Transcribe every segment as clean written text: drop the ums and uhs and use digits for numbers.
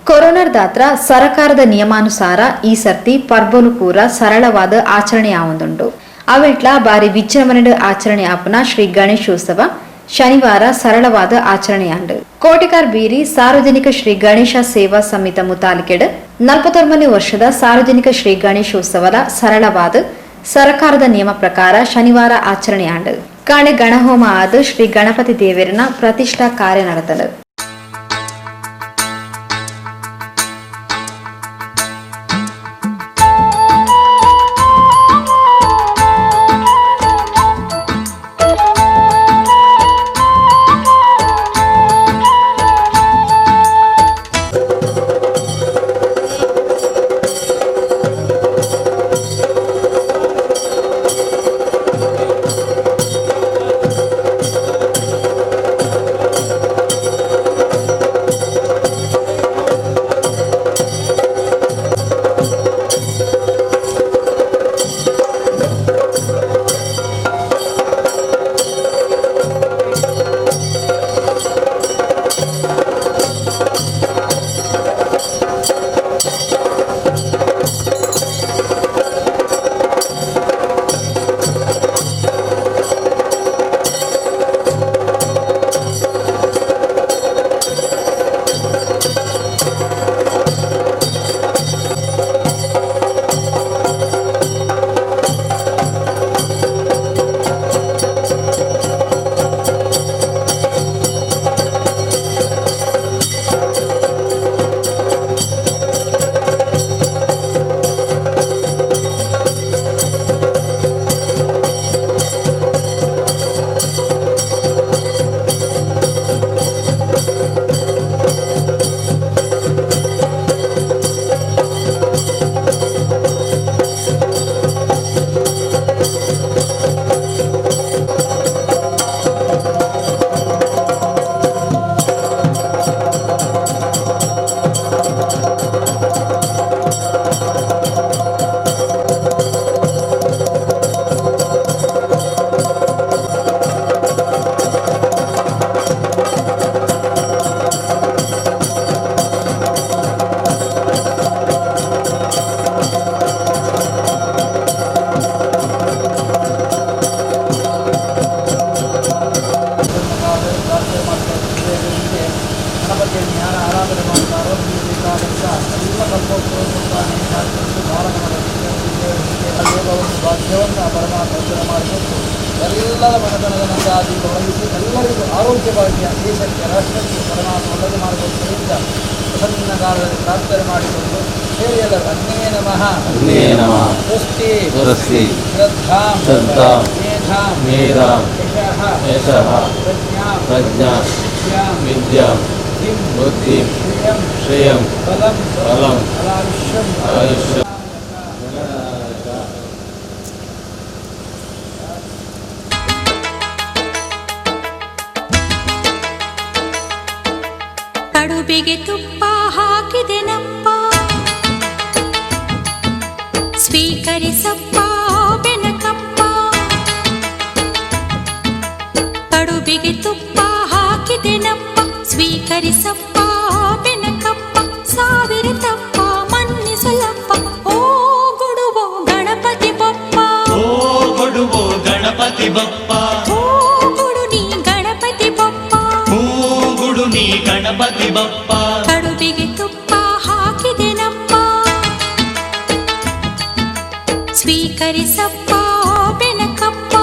ಕೊರೋನಾದ ದಾತ್ರ ಸರಕಾರದ ನಿಯಮಾನುಸಾರ ಈ ಸರ್ತಿ ಪರ್ಬಲು ಪೂರ ಸರಳವಾದ ಆಚರಣೆ ಆವೊಂದುಂಡು. ಅವೆಟ್ಲ ಬಾರಿ ವಿಜೃಂಭಣೆಡ್ ಆಚರಣೆ ಆಪುನ ಶ್ರೀ ಗಣೇಶೋತ್ಸವ ಶನಿವಾರ ಸರಳವಾದ ಆಚರಣೆಯಾಂಡು. ಕೋಟಿಕಾರ್ ಬೀರಿ ಸಾರ್ವಜನಿಕ ಶ್ರೀ ಗಣೇಶ ಸೇವಾ ಸಮಿತ ಮುತಾಲಿಕೆಡ್ 49ನೇ ವರ್ಷದ ಸಾರ್ವಜನಿಕ ಶ್ರೀ ಗಣೇಶೋತ್ಸವದ ಸರಳವಾದ ಸರಕಾರದ ನಿಯಮ ಪ್ರಕಾರ ಶನಿವಾರ ಆಚರಣೆಯಾಂಡು. ಕಾಣೆ ಗಣಹೋಮ ಆದ ಶ್ರೀ ಗಣಪತಿ ದೇವರಿನ ಪ್ರತಿಷ್ಠಾ ಕಾರ್ಯ ನಡೆದಲು. ಗಣಪತಿಯನ್ನು ಯಾರು ಆರಾಧನೆ ಮಾಡ್ತಾರೋ ನಿಮಗೆ ಬೇಕಾದಂಥ ಎಲ್ಲ ಕಲ್ಪೋತ್ಸವವನ್ನು ಅಲ್ಲಿರುವವರನ್ನು ಭಾಗ್ಯವನ್ನು ಪರಮಾತ್ಮ ರಚನೆ ಮಾಡಿಕೊಟ್ಟು ಎಲ್ಲರ ಮನತನದ ಆದಿ ಒಳಗಿಸಿ ಎಲ್ಲರಿಗೂ ಆರೋಗ್ಯ ಭಾಗ್ಯ ದೇಶಕ್ಕೆ ರಾಷ್ಟ್ರಕ್ಕೆ ಪರಮಾತ್ಮ ಒಳ್ಳೆದು ಮಾಡಿಕೊಡುವುದರಿಂದ ಪ್ರಸನ್ನ ಕಾಲದಲ್ಲಿ ಪ್ರಾರ್ಥನೆ ಮಾಡಿಕೊಂಡು ಹೇಳಿ ಎಲ್ಲರೂ ಅನ್ನೇ ನಮಃ ಸ್ವಸ್ತಿ ಶ್ರದ್ಧಾಂ ಮೇಧಾಂ ಯಶಃ ಪ್ರಜ್ಞಾಂ ವಿದ್ಯಾಂ ಬುದ್ಧಿಂ ಶ್ರೇಯಂ ಬಲಂ ಆಯುಷ್ಯಂ ಕಡುಬಿಗೆ ತುಪ್ಪ ಹಾಕಿದೆನಪ್ಪ, ಸ್ವೀಕರಿಸಪ್ಪ ಬೆನಕಪ್ಪ. ಕಡುಬಿಗೆ ತುಪ್ಪ ಹಾಕಿದೆನಪ್ಪ, ಸ್ವೀಕರಿಸಪ್ಪ ಬೆನಕಪ್ಪ. ಸಾವಿರ ತಪ್ಪ ಮನ್ನಿಸಲಪ್ಪ, ಓ ಗುಡುವೋ ಗಣಪತಿ ಬಪ್ಪ. ಓ ಗುಡುವೋ ಗಣಪತಿ ಬಪ್ಪ, ಓ ಗುಡು ನೀ ಗಣಪತಿ ಬಪ್ಪ. ಓ ಗುಡು ನೀ ಗಣಪತಿ ಬಪ್ಪ. ಕಡುಬಿಗೆ ತುಪ್ಪ ಹಾಕಿದೆನಪ್ಪ, ಸ್ವೀಕರಿಸಪ್ಪ ಬೆನಕಪ್ಪ.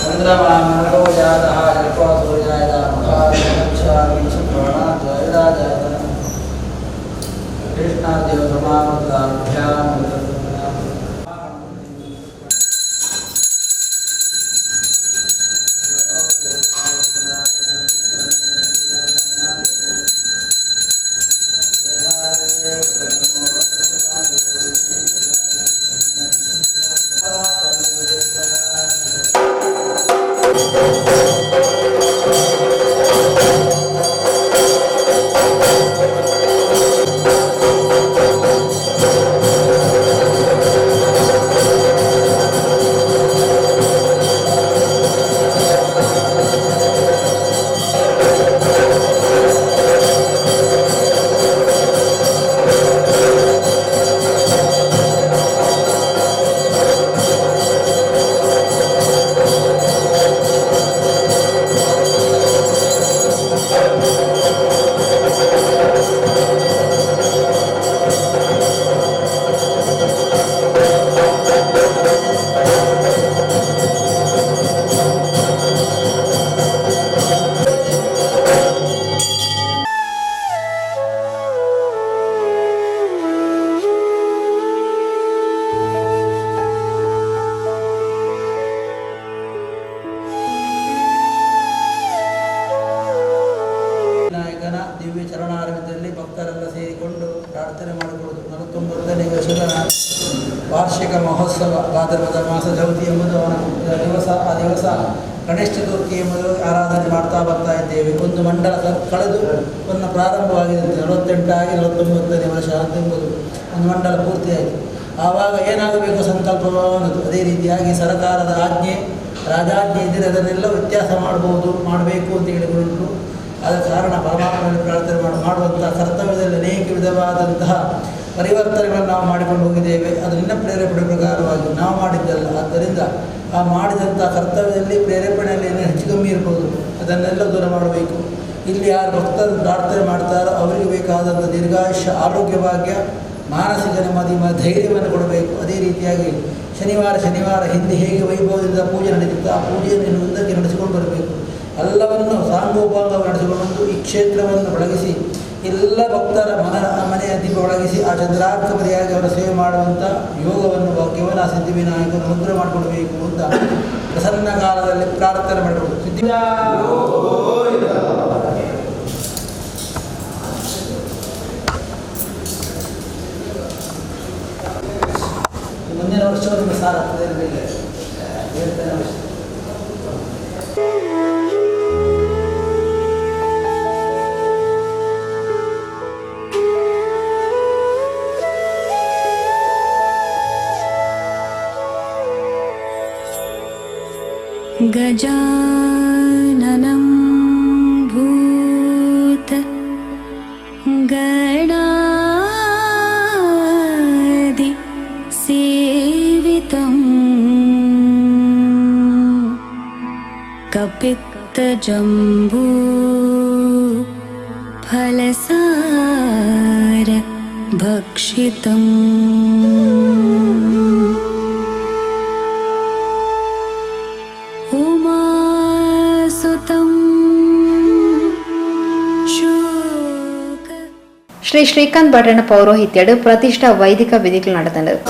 चंद्रमामो जातः जल्पसूर्याय कृष्णादेव समावताभ्याम् ದಿವ್ಯ ಚರಣಾರವಿಂದದಲ್ಲಿ ಭಕ್ತರೆಲ್ಲ ಸೇರಿಕೊಂಡು ಪ್ರಾರ್ಥನೆ ಮಾಡಿಕೊಳ್ಳುವುದು. 49ನೇ ವರ್ಷದ ವಾರ್ಷಿಕ ಮಹೋತ್ಸವ ಭಾದ್ರಪದ ಮಾಸ ಚೌತಿ ಎಂಬುದು ಅವನ ದಿವಸ. ಆ ದಿವಸ ಗಣೇಶ ಚತುರ್ಥಿ ಎಂಬುದು ಆರಾಧನೆ ಮಾಡ್ತಾ ಬರ್ತಾ ಇದ್ದೇವೆ. ಒಂದು ಮಂಡಲ ಕಳೆದು ಒಂದು ಪ್ರಾರಂಭವಾಗಿದೆ. 48 ಆಗಿ 49ನೇ ವರ್ಷ ಎಂಬುದು ಒಂದು ಮಂಡಲ ಪೂರ್ತಿಯಾಯಿತು. ಆವಾಗ ಏನಾಗಬೇಕು ಸಂಕಲ್ಪವೋ ಅನ್ನೋದು. ಅದೇ ರೀತಿಯಾಗಿ ಸರ್ಕಾರದ ಆಜ್ಞೆ ರಾಜಾಜ್ಞೆ ಇದ್ದರೆ ಅದನ್ನೆಲ್ಲ ವ್ಯತ್ಯಾಸ ಮಾಡಬೇಕು ಅಂತ ಹೇಳಿಕೊಂಡು ಆದ ಕಾರಣ ಪರಮಾತ್ಮನಲ್ಲಿ ಪ್ರಾರ್ಥನೆ ಮಾಡುವಂಥ ಕರ್ತವ್ಯದಲ್ಲಿ ಅನೇಕ ವಿಧವಾದಂತಹ ಪರಿವರ್ತನೆಗಳನ್ನು ನಾವು ಮಾಡಿಕೊಂಡು ಹೋಗಿದ್ದೇವೆ. ಅದು ನಿನ್ನ ಪ್ರೇರೇಪಣೆ ಪ್ರಕಾರವಾಗಿ ನಾವು ಮಾಡಿದ್ದಲ್ಲ. ಆದ್ದರಿಂದ ಆ ಮಾಡಿದಂಥ ಕರ್ತವ್ಯದಲ್ಲಿ ಪ್ರೇರೇಪಣೆಯಲ್ಲಿ ಏನೋ ಹೆಚ್ಚು ಕಮ್ಮಿ ಇರ್ಬೋದು, ಅದನ್ನೆಲ್ಲ ದೂರ ಮಾಡಬೇಕು. ಇಲ್ಲಿ ಯಾರು ಭಕ್ತರು ಪ್ರಾರ್ಥನೆ ಮಾಡ್ತಾರೋ ಅವರಿಗೆ ಬೇಕಾದಂಥ ದೀರ್ಘಾಯುಷ್ಯ ಆರೋಗ್ಯ ಭಾಗ್ಯ ಮಾನಸಿಕ ನೆಮ್ಮದಿ ಧೈರ್ಯವನ್ನು ಕೊಡಬೇಕು. ಅದೇ ರೀತಿಯಾಗಿ ಶನಿವಾರ ಹಿಂದೆ ಹೇಗೆ ವೈಭವದಿಂದ ಪೂಜೆ ನಡೆದಿತ್ತು ಆ ಪೂಜೆಯನ್ನು ಮುಂದಕ್ಕೆ ನಡೆಸಿಕೊಂಡು ಬರಬೇಕು. ಎಲ್ಲವನ್ನು ಸಾಂಗೋಪಾಂಗವನ್ನು ನಡೆಸಿಕೊಂಡು ಬಂದು ಈ ಕ್ಷೇತ್ರವನ್ನು ಬೆಳಗಿಸಿ ಎಲ್ಲ ಭಕ್ತರ ಮನೆಯ ದೀಪ ಬೆಳಗಿಸಿ ಆ ಚಂದ್ರಾರ್ಕಪರಿಯಾಗಿ ಅವರ ಸೇವೆ ಮಾಡುವಂಥ ಯೋಗವನ್ನು ಭಾಗ್ಯವನ್ನು ಆ ಸಿದ್ಧಿವಿನಾಯಕನು ಅನುಗ್ರಹ ಮಾಡಿಕೊಡಬೇಕು ಅಂತ ಪ್ರಸನ್ನ ಕಾಲದಲ್ಲಿ ಪ್ರಾರ್ಥನೆ ಮಾಡಬೇಕು. ಮುಂದಿನ ವರ್ಷ ನಿಮ್ಮ ಸಾಲ ಹೇಳ್ತೇನೆ. गजाननं भूत गणादि सेवितं कपित्तजम्बू फलसार भक्षितम् ಶ್ರೀ ಶ್ರೀಕಾಂತ್ ಭಟನ ಪೌರೋಹಿತ್ಯಡು ಪ್ರತಿಷ್ಠಾ ವೈದಿಕ ವಿಧಿಗಳು ನಡೆದವು.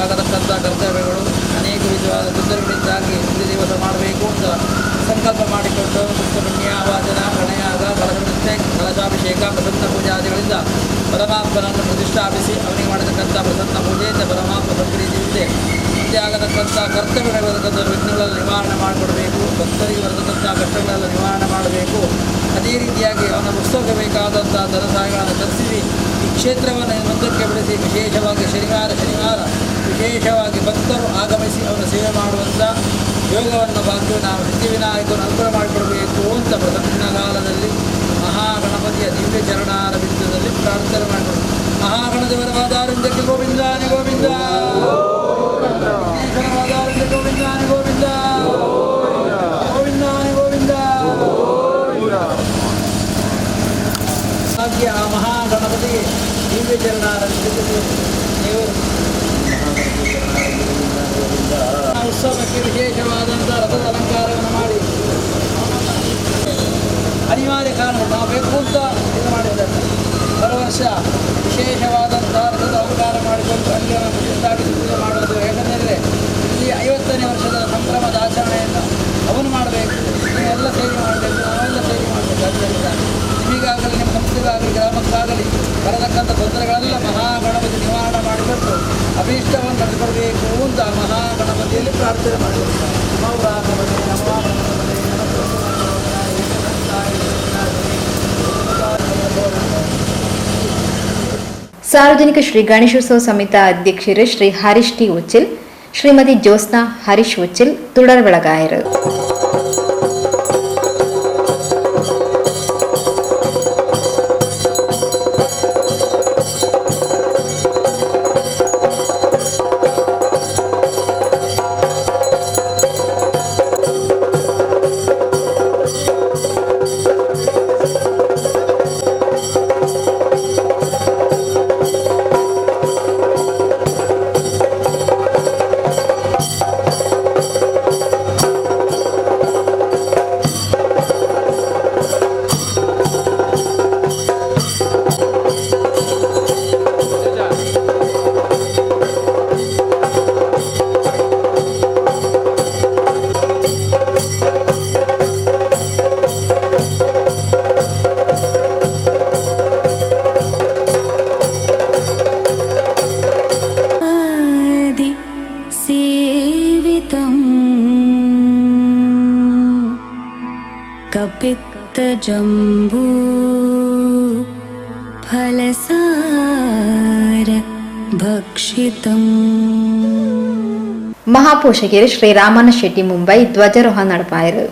ಆಗತಕ್ಕಂಥ ಕರ್ತವ್ಯಗಳು ಅನೇಕ ವಿಧವಾದ ತೊಂದರೆಗಳಿಂದಾಗಿ ಒಂದು ದಿವಸ ಮಾಡಬೇಕು ಅಂತ ಸಂಕಲ್ಪ ಮಾಡಿಕೊಂಡು ಸುಬ್ರಹ್ಮಣ್ಯವಾಚನ ಪ್ರಣಯಾಗ ಕಲಶನೃತ್ಯ ಕಲಶಾಭಿಷೇಕ ಪ್ರಸನ್ನ ಪೂಜಾದಿಗಳಿಂದ ಪರಮಾತ್ಮನನ್ನು ಪ್ರತಿಷ್ಠಾಪಿಸಿ ಅವನಿಗೆ ಮಾಡತಕ್ಕಂಥ ಪ್ರಸನ್ನ ಪೂಜೆಯಿಂದ ಪರಮಾತ್ಮ ಸಂಪ್ರೀತಿಯಿದೆ. ಮುಂದೆ ಆಗತಕ್ಕಂಥ ಕರ್ತವ್ಯಗಳಿಗೆ ಬರತಕ್ಕಂಥ ವಿಘ್ನಗಳನ್ನು ನಿವಾರಣೆ ಮಾಡಿಕೊಡಬೇಕು, ಭಕ್ತರಿಗೆ ಬರತಕ್ಕಂಥ ಕಷ್ಟಗಳೆಲ್ಲ ನಿವಾರಣೆ ಮಾಡಬೇಕು. ಅದೇ ರೀತಿಯಾಗಿ ಅವನ ಉತ್ಸವಕ್ಕೆ ಬೇಕಾದಂಥ ಧನಸಹಾಯಗಳನ್ನು ತರಿಸಿ ಈ ಕ್ಷೇತ್ರವನ್ನು ಮುಂದಕ್ಕೆ ಬೆಳೆಸಿ ವಿಶೇಷವಾಗಿ ಶನಿವಾರ ವಿಶೇಷವಾಗಿ ಭಕ್ತರು ಆಗಮಿಸಿ ಅವನ ಸೇವೆ ಮಾಡುವಂಥ ಯೋಗವನ್ನು ಭಾಗ್ಯವನ್ನು ನಾವು ಸಿದ್ಧಿವಿನಾಯಕವನ್ನು ಅನುಗ್ರಹ ಮಾಡಿಕೊಡಬೇಕು ಅಂತ ಪ್ರಸನ್ನ ಕಾಲದಲ್ಲಿ ಮಹಾಗಣಪತಿಯ ದಿವ್ಯ ಚರಣಾರವಿಂದದಲ್ಲಿ ಪ್ರಾರ್ಥನೆ ಮಾಡಿಕೊಡು. ಮಹಾಗಣದೇವರ ವಾದಾರಿಂದಕ್ಕೆ ಗೋವಿಂದಾನಿ ಗೋವಿಂದ, ಈಶ್ವರ ವಾದಾರಿಂದಕ್ಕೆ ಗೋವಿಂದಾನಿ ಗೋವಿಂದ, ಗೋವಿಂದ ಉತ್ಸವಕ್ಕೆ ವಿಶೇಷವಾದಂಥ ರಥದ ಅಲಂಕಾರವನ್ನು ಮಾಡಿ ಅನಿವಾರ್ಯ ಕಾರಣ ನಾವು ಬೇಕು ಅಂತ ಇದು ಮಾಡಿದ್ದಾರೆ. ಬರುವ ವರ್ಷ ವಿಶೇಷವಾದಂಥ ರಥದ ಅಲಂಕಾರ ಮಾಡಿಕೊಂಡು ಅಲ್ಲಿ ಪ್ರತಿಷ್ಠಾಪಿಸಿ ಪೂಜೆ ಮಾಡೋದು. ಯಾಕಂದರೆ ಇಲ್ಲಿ 50ನೇ ವರ್ಷದ ಸಂಭ್ರಮದ ಆಚರಣೆಯನ್ನು ಅವನು ಮಾಡಬೇಕು, ನೀವೆಲ್ಲ ಸೇವೆ ಮಾಡಬೇಕು, ನಾವೆಲ್ಲ ಸೇವೆ ಮಾಡಬೇಕು. ಆದ್ದರಿಂದ ನಿಮಗಾಗಲಿ ನಿಮ್ಮ ಸಂಸ್ಥೆಗಾಗಲಿ ಗ್ರಾಮಕ್ಕಾಗಲಿ ಬರತಕ್ಕಂಥ ತೊಂದರೆಗಳೆಲ್ಲ ಮಹಾಗಣಪತಿ ನಿವಾರಣೆ ಮಾಡಿಕೊಂಡು ಅಭೀಷ್ಟವನ್ನು ನಡೆಸಿಕೊಡಬೇಕು ಅಂತ ಮಹಾಗಣಪತಿಯಲ್ಲಿ ಪ್ರಾರ್ಥನೆ ಮಾಡಬೇಕು. ಸಾರ್ವಜನಿಕ ಶ್ರೀ ಗಣೇಶೋತ್ಸವ ಸಮಿತಿ ಅಧ್ಯಕ್ಷರು ಶ್ರೀ ಹರೀಶ್ ಟಿ ಉಚ್ಚಿಲ್, ಶ್ರೀಮತಿ ಜ್ಯೋತ್ಸ್ನಾ ಹರೀಶ್ ಉಚ್ಚಿಲ್ ತುಡರ್ ಬೆಳಗಾಯರು. कपित्तजम्बू फलसार भक्षितम्. ಮಹಾಪೋಷಕರು ಶ್ರೀ ರಾಮಣ್ಣ ಶೆಟ್ಟಿ ಮುಂಬೈ ಧ್ವಜಾರೋಹಣ ನಡಪಾಯರು.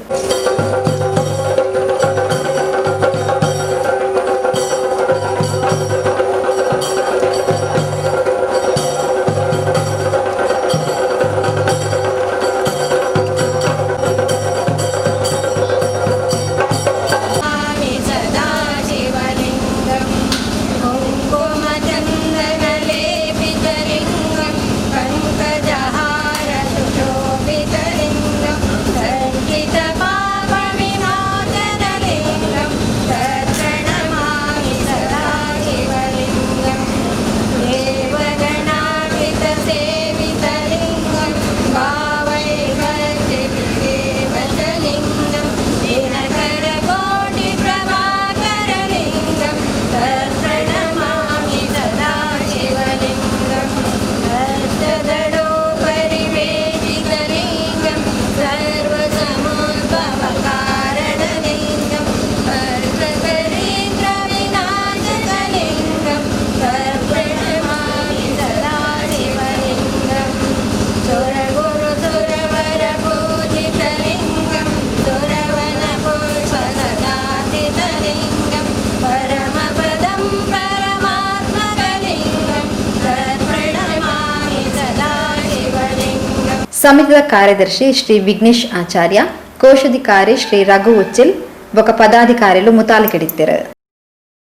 ಸಮಿತಿಯ ಕಾರ್ಯದರ್ಶಿ ಶ್ರೀ ವಿಘ್ನೇಶ್ ಆಚಾರ್ಯ, ಕೋಶಾಧಿಕಾರಿ ಶ್ರೀ ರಘು ಉಚ್ಚಿಲ್, ఒక పదాధికారులు ముతాలికెడిత్తారు.